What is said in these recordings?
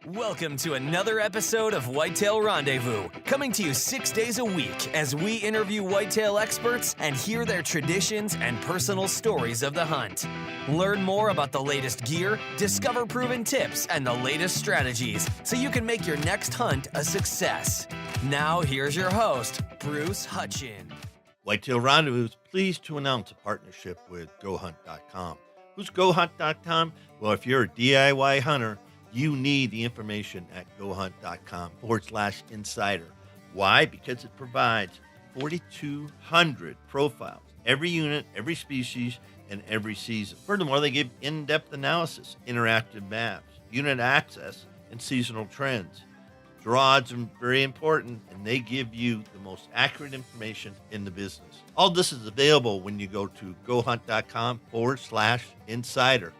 Welcome to another episode of Whitetail Rendezvous, coming to you 6 days a week as we interview whitetail experts and hear their traditions and personal stories of the hunt. Learn more about the latest gear, discover proven tips, and the latest strategies so you can make your next hunt a success. Now, here's your host, Bruce Hutchin. Whitetail Rendezvous is pleased to announce a partnership with GoHunt.com. Who's GoHunt.com? Well, if you're a DIY hunter, you need the information at GoHunt.com/insider. Why? Because it provides 4,200 profiles, every unit, every species, and every season. Furthermore, they give in-depth analysis, interactive maps, unit access, and seasonal trends. Draws are very important, and they give you the most accurate information in the business. All this is available when you go to GoHunt.com/insider.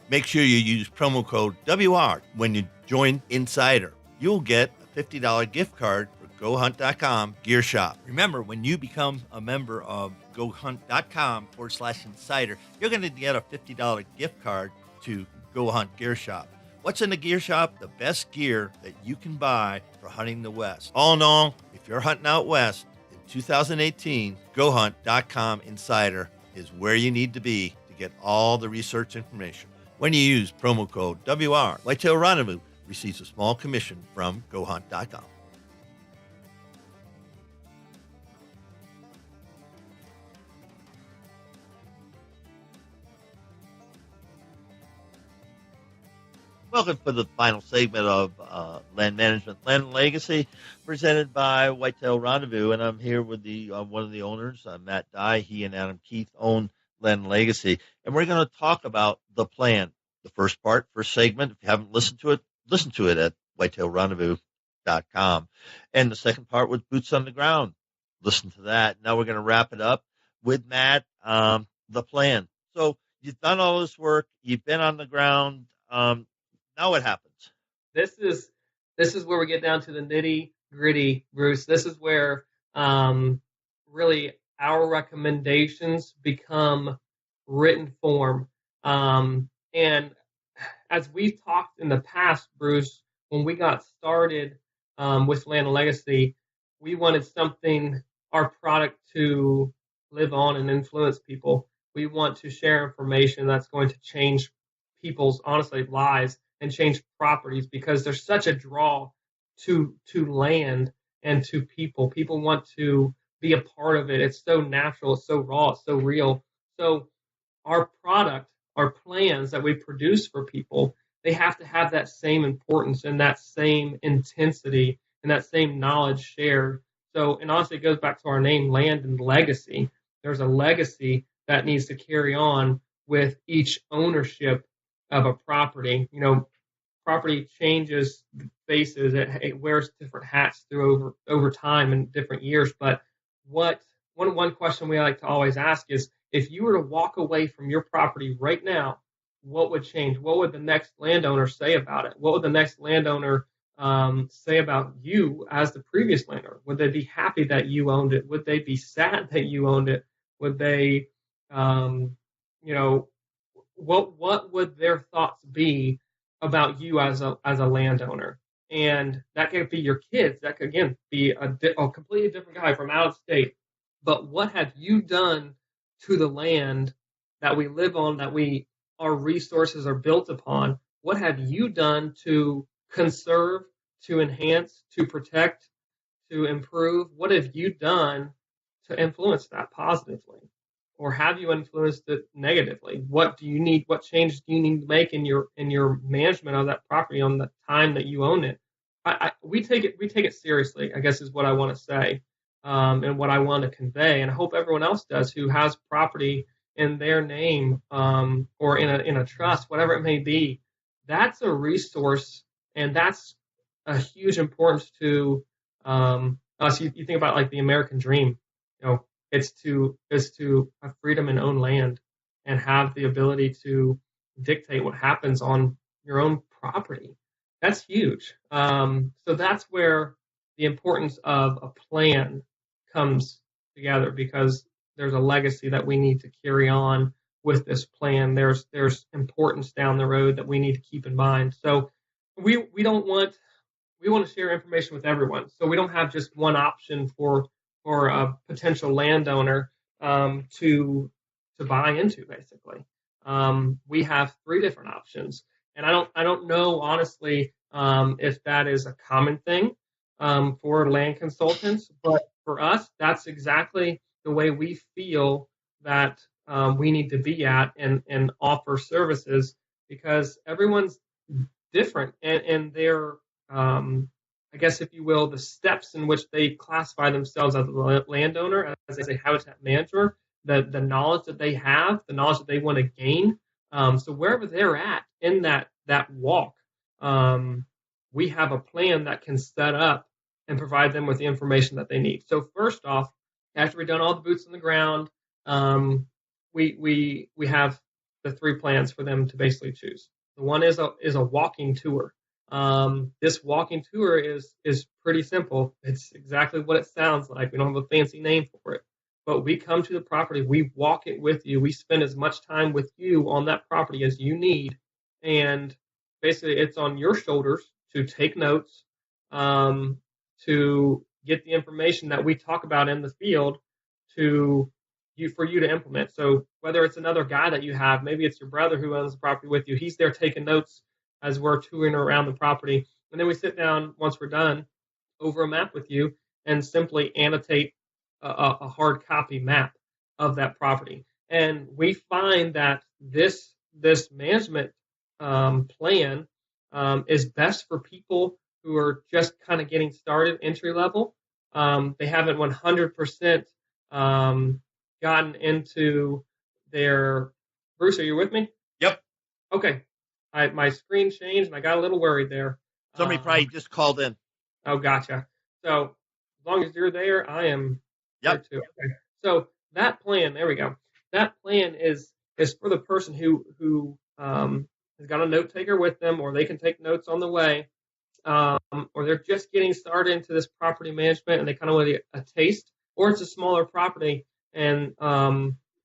Make sure you use promo code WR when you join Insider. You'll get a $50 gift card for GoHunt.com Gear Shop. Remember, when you become a member of GoHunt.com/insider, you're going to get a $50 gift card to Go Hunt Gear Shop. What's in the gear shop? The best gear that you can buy for hunting the West. All in all, if you're hunting out West in 2018, GoHunt.com/insider is where you need to be to get all the research information. When you use promo code WR, Whitetail Rendezvous receives a small commission from GoHunt.com. Welcome to the final segment of Land Management, Land and Legacy, presented by Whitetail Rendezvous. And I'm here with the one of the owners, Matt Dye. He and Adam Keith own Land and Legacy. And we're going to talk about the plan. The first segment. If you haven't listened to it, listen to it at whitetailrendezvous.com. And the second part was Boots on the Ground. Listen to that. Now we're going to wrap it up with Matt, the plan. So you've done all this work. You've been on the ground. Now what happens? This is where we get down to the nitty-gritty, Bruce. This is where really our recommendations become written form. And as we've talked in the past, Bruce, when we got started with Land and Legacy, we wanted our product to live on and influence people. We want to share information that's going to change people's, honestly, lives and change properties, because there's such a draw to land and to people. People want to be a part of it. It's so natural, it's so raw, it's so real. So our product, our plans that we produce for people, they have to have that same importance and that same intensity and that same knowledge shared. So, and honestly, it goes back to our name, Land and Legacy. There's a legacy that needs to carry on with each ownership of a property. You know, property changes faces. It wears different hats through over time and different years. But one question we like to always ask is, if you were to walk away from your property right now, what would change? What would the next landowner say about it? What would the next landowner say about you as the previous landowner? Would they be happy that you owned it? Would they be sad that you owned it? Would they, what would their thoughts be about you as a landowner? And that could be your kids. That could, again, be a completely different guy from out of state. But what have you done to the land that we live on, that our resources are built upon? What have you done to conserve, to enhance, to protect, to improve? What have you done to influence that positively? Or have you influenced it negatively? What do you need? What changes do you need to make in your management of that property on the time that you own it? We take it seriously, I guess, is what I want to say. And what I want to convey, and I hope everyone else does who has property in their name or in a trust, whatever it may be. That's a resource, and that's a huge importance to us. You think about like the American dream, it's to have freedom and own land and have the ability to dictate what happens on your own property. That's huge. So that's where the importance of a plan comes together, because there's a legacy that we need to carry on with this plan. There's importance down the road that we need to keep in mind. So we don't want we want to share information with everyone. So we don't have just one option for a potential landowner to buy into. Basically, we have three different options, and I don't know honestly if that is a common thing for land consultants, but for us, that's exactly the way we feel that we need to be at and offer services because everyone's different and their I guess if you will the steps in which they classify themselves as a landowner as a habitat manager, the knowledge that they have, the knowledge that they want to gain, so wherever they're at in that walk, we have a plan that can set up and provide them with the information that they need. So first off, after we've done all the boots on the ground, we have the three plans for them to basically choose. The one is a walking tour. This walking tour is pretty simple. It's exactly what it sounds like. We don't have a fancy name for it, but we come to the property, we walk it with you, we spend as much time with you on that property as you need, and basically it's on your shoulders to take notes, to get the information that we talk about in the field for you to implement. So whether it's another guy that you have, maybe it's your brother who owns the property with you, he's there taking notes as we're touring around the property. And then we sit down once we're done over a map with you and simply annotate a hard copy map of that property. And we find that this management plan is best for people who are just kind of getting started, entry level. They haven't 100% gotten into their. Bruce, are you with me? Yep. Okay. My screen changed and I got a little worried there. Somebody probably just called in. Oh, gotcha. So as long as you're there, I am there too. Okay. So that plan, there we go. That plan is for the person who has got a note taker with them, or they can take notes on the way, or they're just getting started into this property management and they kind of want a taste, or it's a smaller property and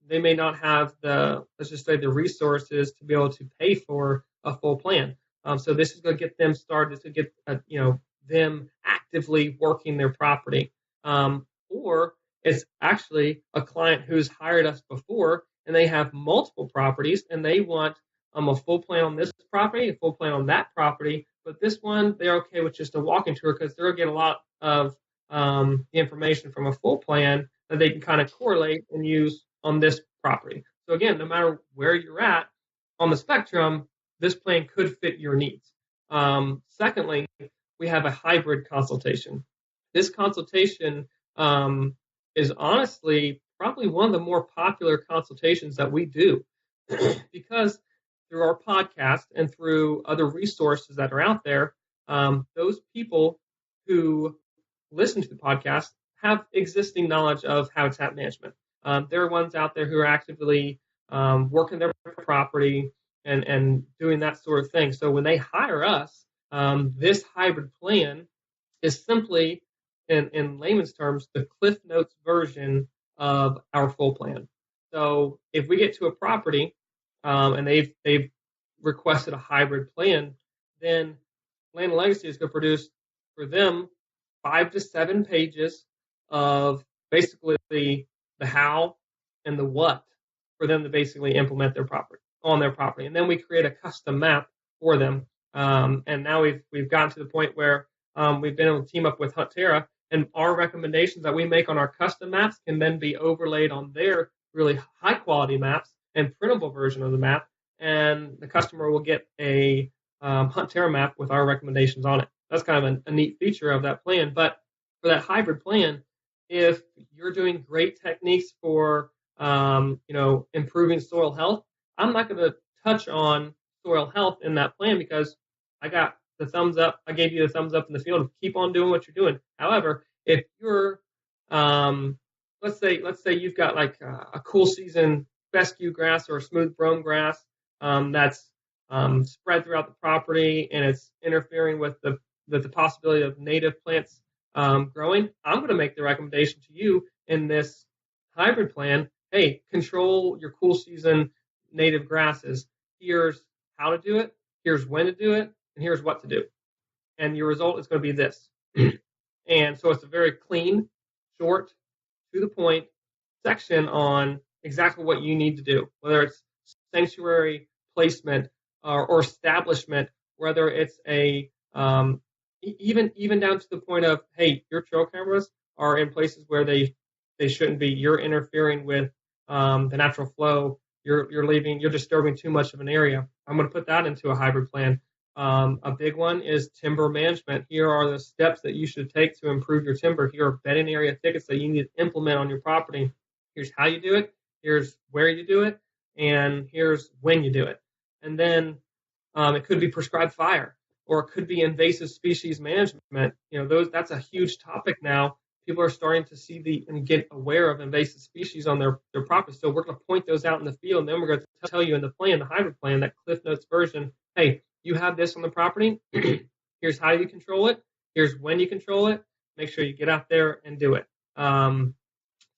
they may not have let's just say the resources to be able to pay for a full plan. So this is going to get them started to get them actively working their property, or it's actually a client who's hired us before and they have multiple properties and they want a full plan on this property, a full plan on that property, but this one they're okay with just a walking tour because they'll get a lot of the information from a full plan that they can kind of correlate and use on this property. So again, no matter where you're at on the spectrum, this plan could fit your needs. Secondly, we have a hybrid consultation. This consultation is honestly probably one of the more popular consultations that we do because through our podcast and through other resources that are out there, those people who listen to the podcast have existing knowledge of habitat management. There are ones out there who are actively working their property and doing that sort of thing. So when they hire us, this hybrid plan is simply, in layman's terms, the Cliff Notes version of our full plan. So if we get to a property and they've requested a hybrid plan, then Land and Legacy is going to produce for them 5 to 7 pages of basically the how and the what for them to basically implement their property on their property. And then we create a custom map for them. And now we've gotten to the point where we've been able to team up with Huntera, and our recommendations that we make on our custom maps can then be overlaid on their really high quality maps and printable version of the map. And the customer will get a Huntera map with our recommendations on it. That's kind of a neat feature of that plan. But for that hybrid plan, if you're doing great techniques for improving soil health, I'm not going to touch on soil health in that plan because I got the thumbs up. I gave you the thumbs up in the field. Keep on doing what you're doing. However, if you're let's say you've got like a cool season fescue grass or smooth brome grass that's spread throughout the property and it's interfering with the possibility of native plants growing, I'm going to make the recommendation to you in this hybrid plan. Hey, control your cool season native grasses. Here's how to do it. Here's when to do it. and here's what to do. And your result is going to be this. And so it's a very clean, short, to the point section on exactly what you need to do, whether it's sanctuary placement or establishment, whether it's a even down to the point of, hey, your trail cameras are in places where they shouldn't be. You're interfering with the natural flow. You're disturbing too much of an area. I'm going to put that into a hybrid plan. A big one is timber management. Here are the steps that you should take to improve your timber. Here are bedding area thickets that you need to implement on your property. Here's how you do it. Here's where you do it. And here's when you do it. And then it could be prescribed fire, or it could be invasive species management. That's a huge topic now. People are starting to see and get aware of invasive species on their property. So we're going to point those out in the field, and then we're going to tell you in the hybrid plan, that Cliff Notes version, hey, you have this on the property. Here's how you control it. Here's when you control it. Make sure you get out there and do it. So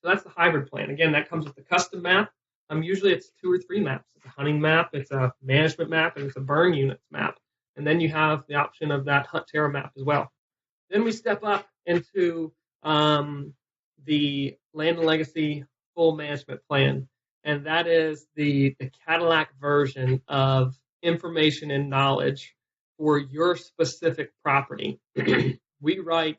that's the hybrid plan. Again, that comes with the custom map. Usually it's 2 or 3 maps. It's a hunting map, it's a management map, and it's a burn units map. And then you have the option of that Hunt Terra map as well. Then we step up into the Land and Legacy full management plan. And that is the Cadillac version of information and knowledge for your specific property. We write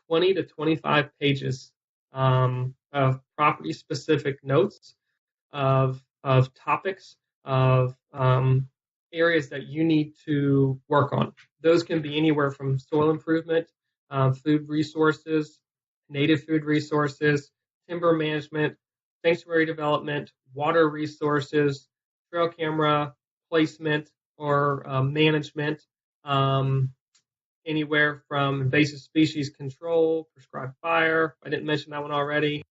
20 to 25 pages of property specific notes, of topics, of areas that you need to work on. Those can be anywhere from soil improvement, food resources, native food resources, timber management, sanctuary development, water resources, trail camera placement or management, anywhere from invasive species control, prescribed fire, I didn't mention that one already,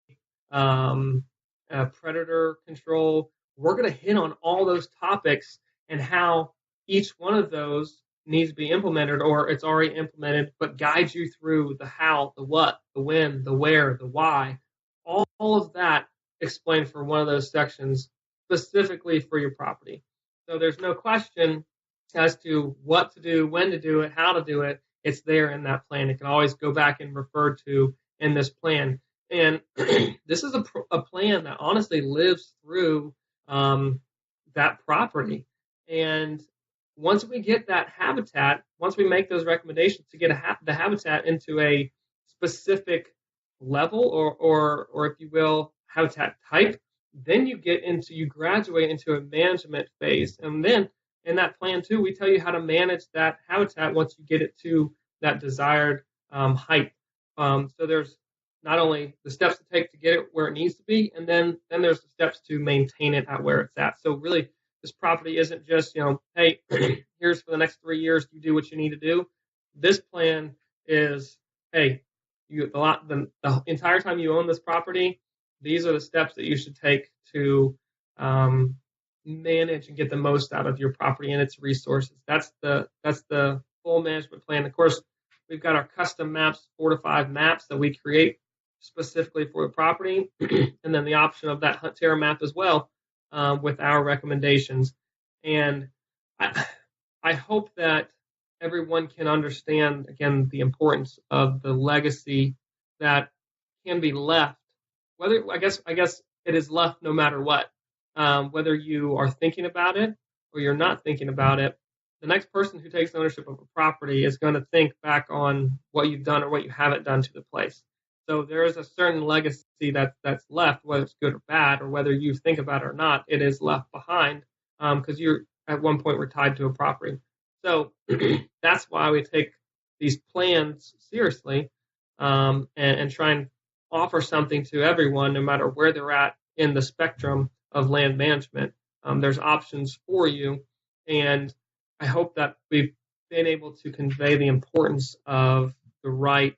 predator control. We're going to hit on all those topics and how each one of those needs to be implemented, or it's already implemented, but guides you through the how, the what, the when, the where, the why. All of that explained for one of those sections specifically for your property. So there's no question as to what to do, when to do it, how to do it. It's there in that plan. It can always go back and refer to in this plan. And this is a plan that honestly lives through that property. And once we get that habitat, once we make those recommendations to get the habitat into a specific level or if you will, habitat type, then you graduate into a management phase. And then in that plan too, we tell you how to manage that habitat once you get it to that desired height. So there's not only the steps to take to get it where it needs to be, and then there's the steps to maintain it at where it's at. So really, this property isn't just, hey, here's for the next 3 years, you do what you need to do. This plan is, hey, the entire time you own this property, these are the steps that you should take to manage and get the most out of your property and its resources. That's the full management plan. Of course, we've got our custom maps, 4 to 5 maps that we create specifically for the property, and then the option of that Hunt Terra map as well with our recommendations. And I hope that everyone can understand, again, the importance of the legacy that can be left. I guess it is left no matter what. Whether you are thinking about it or you're not thinking about it, the next person who takes ownership of a property is going to think back on what you've done or what you haven't done to the place. So there is a certain legacy that's left, whether it's good or bad, or whether you think about it or not, it is left behind because you're at one point were tied to a property. So that's why we take these plans seriously and try and offer something to everyone, no matter where they're at in the spectrum of land management. There's options for you, and I hope that we've been able to convey the importance of the right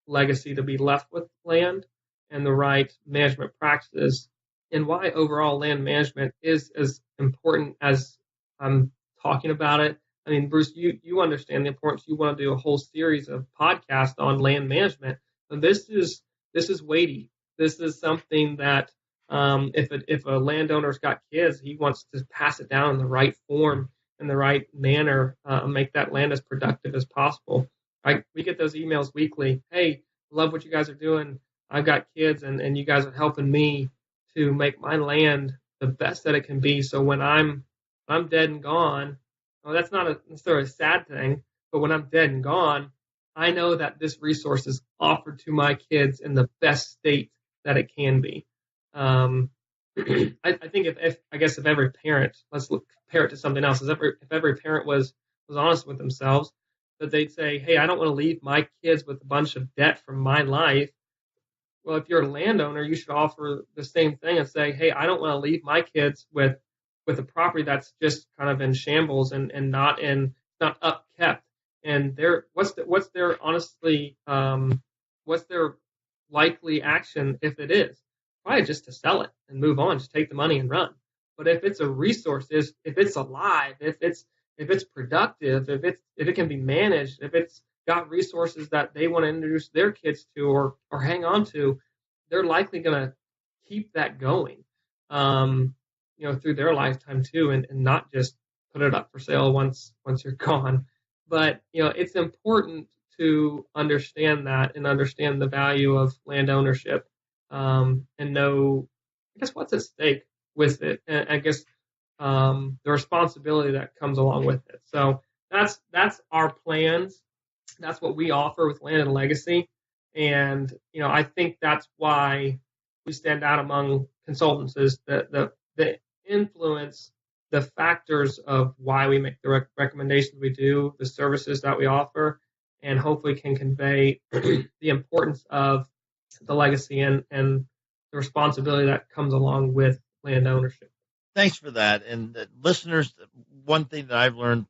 legacy to be left with land and the right management practices, and why overall land management is as important as I'm talking about it. I mean, Bruce, you understand the importance. You want to do a whole series of podcasts on land management. And this is weighty. This is something that if a landowner's got kids, he wants to pass it down in the right form in the right manner, make that land as productive as possible. We get those emails weekly. Hey, love what you guys are doing. I've got kids, and you guys are helping me to make my land the best that it can be. So when I'm dead and gone, well, that's not necessarily a sad thing, but when I'm dead and gone, I know that this resource is offered to my kids in the best state that it can be. I think if every parent, let's compare it to something else, if every parent was honest with themselves, that they'd say, hey, I don't want to leave my kids with a bunch of debt from my life. Well, if you're a landowner, you should offer the same thing and say, hey, I don't want to leave my kids with a property that's just kind of in shambles and not upkept. And what's their likely action if it is? Probably just to sell it and move on, just take the money and run. But if it's a resource, if it's alive, if it's productive, if it can be managed, if it's got resources that they want to introduce their kids to or hang on to, they're likely going to keep that going, through their lifetime too, and not just put it up for sale once you're gone. But it's important to understand that and understand the value of land ownership, and know, I guess, what's at stake with it, and I guess the responsibility that comes along with it. So that's our plans. That's what we offer with Land and Legacy. And, I think that's why we stand out among consultants, is the influence, the factors of why we make the recommendations we do, the services that we offer, and hopefully can convey the importance of the legacy and the responsibility that comes along with land ownership. Thanks for that. And listeners, one thing that I've learned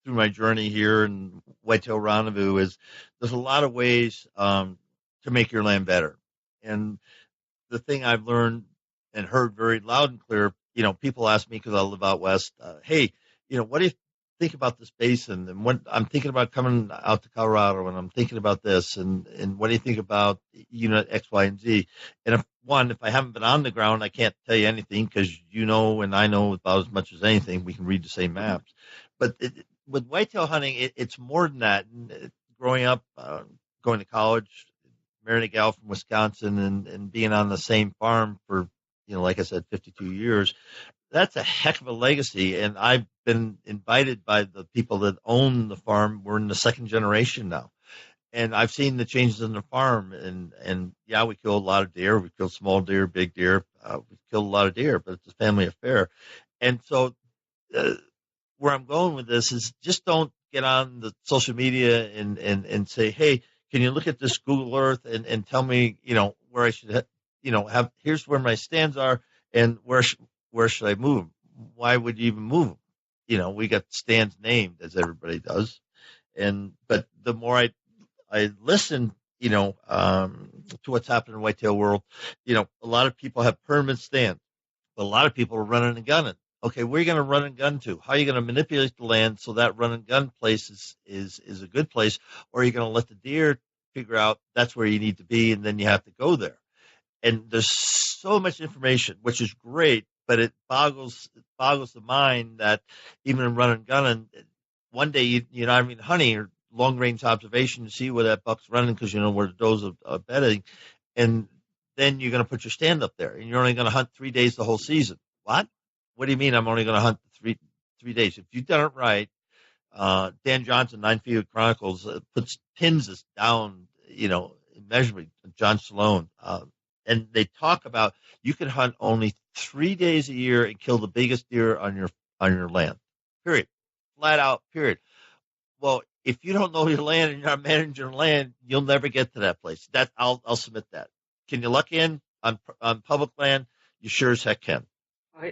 through my journey here in Whitetail Rendezvous is there's a lot of ways to make your land better. And the thing I've learned and heard very loud and clear, people ask me, because I live out west, hey, what do you think about this basin? And when I'm thinking about coming out to Colorado, and I'm thinking about this, and what do you think about unit X, Y, and Z? And if I haven't been on the ground, I can't tell you anything, because and I know about as much as anything. We can read the same maps. But with whitetail hunting, it's more than that. And growing up, going to college, marrying a gal from Wisconsin, and being on the same farm for, like I said, 52 years, that's a heck of a legacy. And I've been invited by the people that own the farm. We're in the second generation now. And I've seen the changes in the farm. And yeah, we kill a lot of deer. We kill small deer, big deer. We've killed a lot of deer, but it's a family affair. And so where I'm going with this is, just don't get on the social media and say, hey, can you look at this Google Earth and tell me, where I should, here's where my stands are, and where should I move them? Why would you even move them? We got stands named, as everybody does. But the more I listen, to what's happening in the whitetail world, a lot of people have permanent stands, but a lot of people are running and gunning. Okay, where are you going to run and gun to? How are you going to manipulate the land so that run and gun place is a good place? Or are you going to let the deer figure out that's where you need to be, and then you have to go there? And there's so much information, which is great, but it boggles the mind that even in run and gunning, one day you're not even hunting or long range observation to see where that buck's running, because you know where the does are bedding, and then you're going to put your stand up there, and you're only going to hunt 3 days the whole season. What do you mean I'm only going to hunt three days? If you've done it right, Dan Johnson, 9 Feet Chronicles, pins this down, immeasurably. John Stallone, and they talk about you can hunt only 3 days a year and kill the biggest deer on your land. Period. Flat out. Period. Well, if you don't know your land and you're not managing your land, you'll never get to that place. I'll submit that. Can you luck in on public land? You sure as heck can.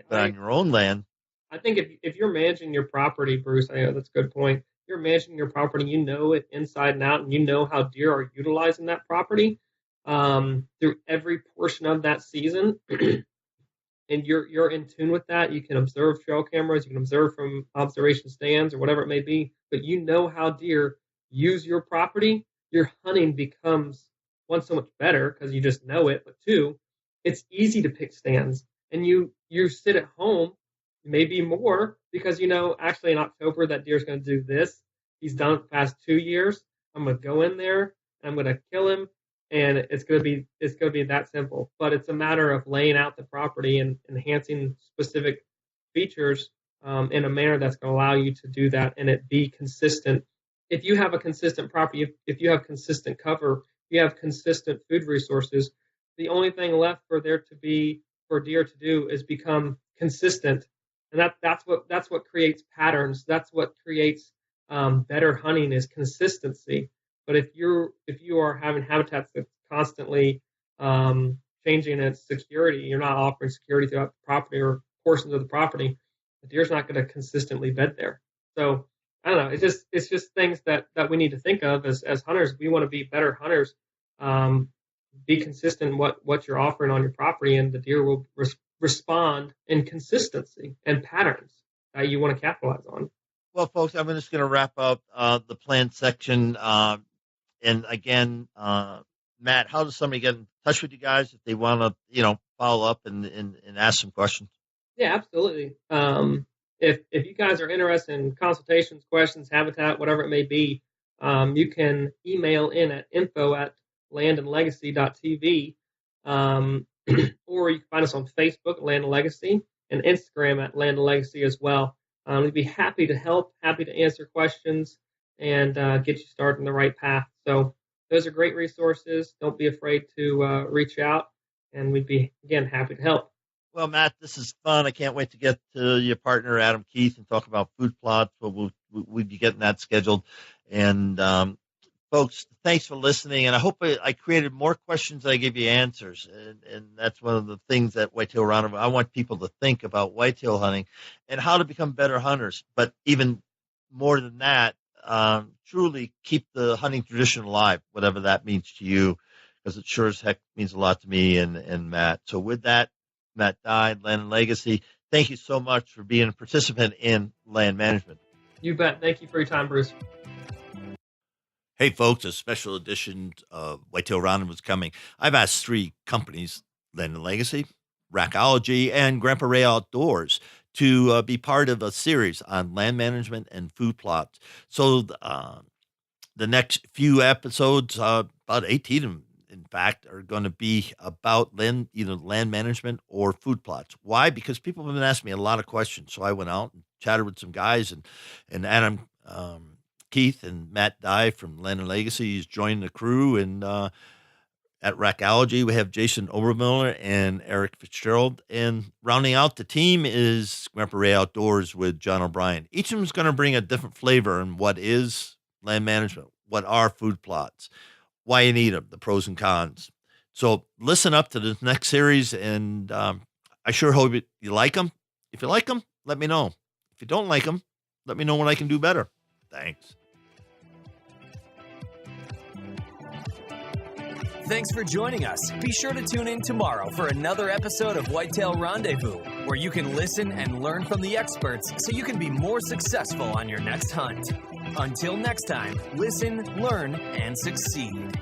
But on your own land, I think if you're managing your property, Bruce, I know that's a good point. You're managing your property, you know it inside and out, and you know how deer are utilizing that property through every portion of that season, and you're in tune with that. You can observe trail cameras, you can observe from observation stands or whatever it may be, but you know how deer use your property. Your hunting becomes, one, so much better because you just know it, but two, it's easy to pick stands. And you sit at home maybe more, because, actually in October, that deer's going to do this. He's done it the past 2 years. I'm going to go in there, I'm going to kill him, and it's going to be that simple. But it's a matter of laying out the property and enhancing specific features in a manner that's going to allow you to do that and it be consistent. If you have a consistent property, if you have consistent cover, if you have consistent food resources, the only thing left for deer to do is become consistent, and that's what creates patterns. That's what creates better hunting, is consistency. But if you are having habitats that's constantly changing its security, you're not offering security throughout the property or portions of the property, the deer's not going to consistently bed there. So I don't know. It's just things that we need to think of as hunters. We want to be better hunters. Be consistent in what you're offering on your property, and the deer will respond in consistency and patterns that you want to capitalize on. Well, folks, I'm just going to wrap up the plan section. And again, Matt, how does somebody get in touch with you guys if they want to, follow up and ask some questions? Yeah, absolutely. If you guys are interested in consultations, questions, habitat, whatever it may be, you can email in at info@landandlegacy.tv, or you can find us on Facebook, Land and Legacy, and Instagram at Land and Legacy as well. We'd be happy to help, happy to answer questions, and get you started in the right path. So those are great resources. Don't be afraid to reach out, and we'd be, again, happy to help. Well, Matt, this is fun. I can't wait to get to your partner, Adam Keith, and talk about food plots. We'll be getting that scheduled. And folks, thanks for listening. And I hope I created more questions than I gave you answers. And that's one of the things that Whitetail Rendezvous, I want people to think about whitetail hunting and how to become better hunters. But even more than that, truly keep the hunting tradition alive, whatever that means to you, because it sure as heck means a lot to me and Matt. So with that, Matt Dye, Land and Legacy, thank you so much for being a participant in land management. You bet. Thank you for your time, Bruce. Hey, folks, a special edition of Whitetail Rendezvous is coming. I've asked 3 companies, Land and Legacy, Rackology, and Grandpa Ray Outdoors, to be part of a series on land management and food plots. So the next few episodes, about 18 of them, in fact, are going to be about either land management or food plots. Why? Because people have been asking me a lot of questions. So I went out and chatted with some guys, and Adam Keith and Matt Dye from Land and Legacy is joining the crew. And at Rackology, we have Jason Obermiller and Eric Fitzgerald. And rounding out the team is Grandpa Ray Outdoors with John O'Brien. Each of them is going to bring a different flavor on what is land management, what are food plots, why you need them, the pros and cons. So listen up to this next series, and I sure hope you like them. If you like them, let me know. If you don't like them, let me know what I can do better. Thanks. Thanks for joining us. Be sure to tune in tomorrow for another episode of Whitetail Rendezvous, where you can listen and learn from the experts so you can be more successful on your next hunt. Until next time, listen, learn, and succeed.